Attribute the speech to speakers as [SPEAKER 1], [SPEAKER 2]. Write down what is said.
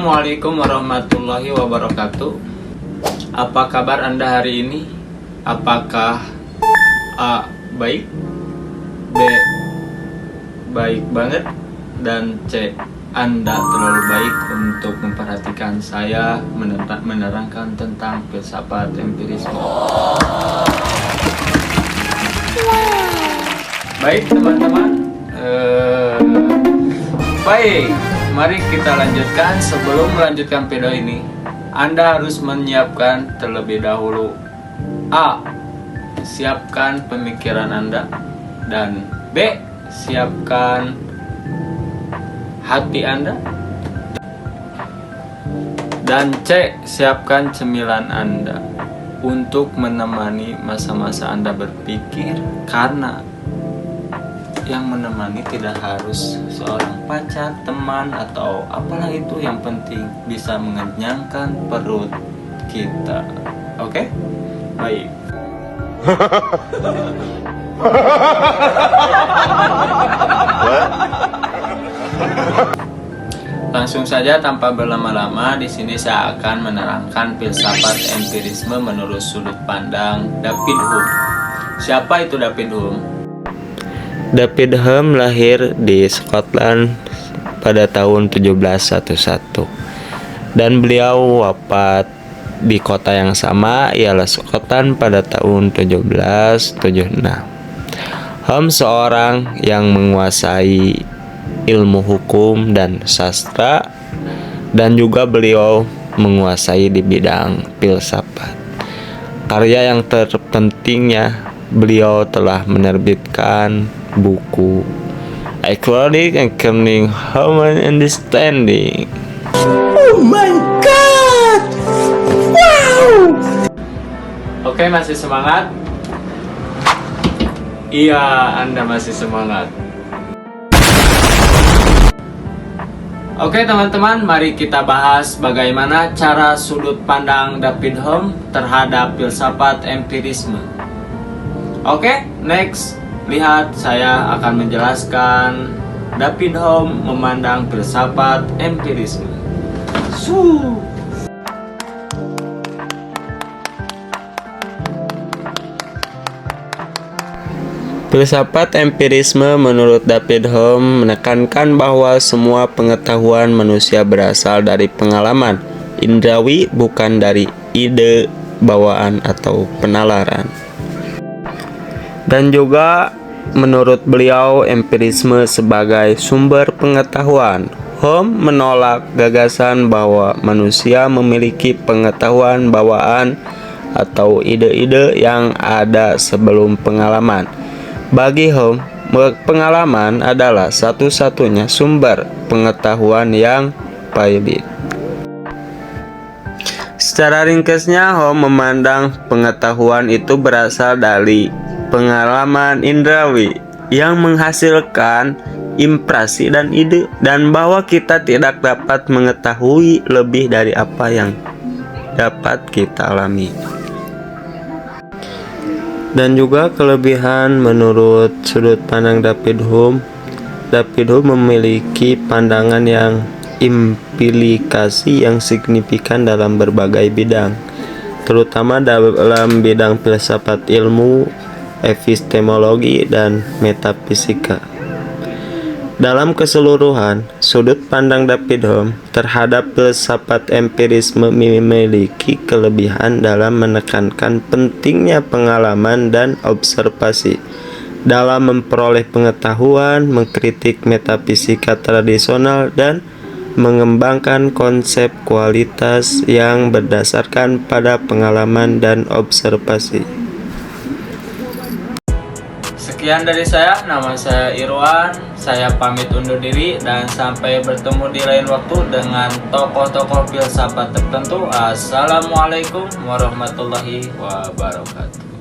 [SPEAKER 1] Assalamualaikum warahmatullahi wabarakatuh. Apa kabar Anda hari ini? Apakah A. baik, B. baik banget, dan C. Anda terlalu baik untuk memperhatikan saya menerangkan tentang filsafat empirisme? Baik teman-teman, baik, mari kita lanjutkan. Sebelum melanjutkan video ini, Anda harus menyiapkan terlebih dahulu: A. Siapkan pemikiran Anda, dan B. Siapkan hati Anda, dan C. Siapkan cemilan Anda untuk menemani masa-masa Anda berpikir, karena yang menemani tidak harus seorang pacar, teman, atau apalah itu. Yang penting bisa mengenyangkan perut kita. Oke? Baik. Langsung saja tanpa berlama-lama, di sini saya akan menerangkan filsafat empirisme menurut sudut pandang David Hume. Siapa itu David Hume?
[SPEAKER 2] David Hume lahir di Scotland pada tahun 1711 dan beliau wafat di kota yang sama, ialah Scotland, pada tahun 1776. Hume seorang yang menguasai ilmu hukum dan sastra, dan juga beliau menguasai di bidang filsafat. Karya yang terpentingnya, beliau telah menerbitkan buku Economic and Economic Human Understanding.
[SPEAKER 3] Oh my god! Wow!
[SPEAKER 1] Oke, masih semangat? Iya, Anda masih semangat. Oke teman-teman, mari kita bahas bagaimana cara sudut pandang David Hume terhadap filsafat empirisme. Oke, next. Lihat, saya akan menjelaskan David Hume memandang filsafat empirisme.
[SPEAKER 2] Filsafat empirisme menurut David Hume menekankan bahwa semua pengetahuan manusia berasal dari pengalaman indrawi, bukan dari ide, bawaan, atau penalaran. Dan juga menurut beliau, empirisme sebagai sumber pengetahuan. Hume menolak gagasan bahwa manusia memiliki pengetahuan bawaan atau ide-ide yang ada sebelum pengalaman. Bagi Hume, pengalaman adalah satu-satunya sumber pengetahuan yang valid. Secara ringkasnya, Hume memandang pengetahuan itu berasal dari pengalaman indrawi yang menghasilkan impresi dan ide, dan bahwa kita tidak dapat mengetahui lebih dari apa yang dapat kita alami. Dan juga kelebihan menurut sudut pandang David Hume memiliki pandangan yang implikasi yang signifikan dalam berbagai bidang, terutama dalam bidang filsafat ilmu, epistemologi, dan metafisika. Dalam keseluruhan, sudut pandang David Hume terhadap filsafat empirisme memiliki kelebihan dalam menekankan pentingnya pengalaman dan observasi dalam memperoleh pengetahuan, mengkritik metafisika tradisional, dan mengembangkan konsep kualitas yang berdasarkan pada pengalaman dan observasi.
[SPEAKER 1] Sekian dari saya, nama saya Irwan. Saya pamit undur diri dan sampai bertemu di lain waktu dengan tokoh-tokoh filsafat tertentu. Assalamualaikum warahmatullahi wabarakatuh.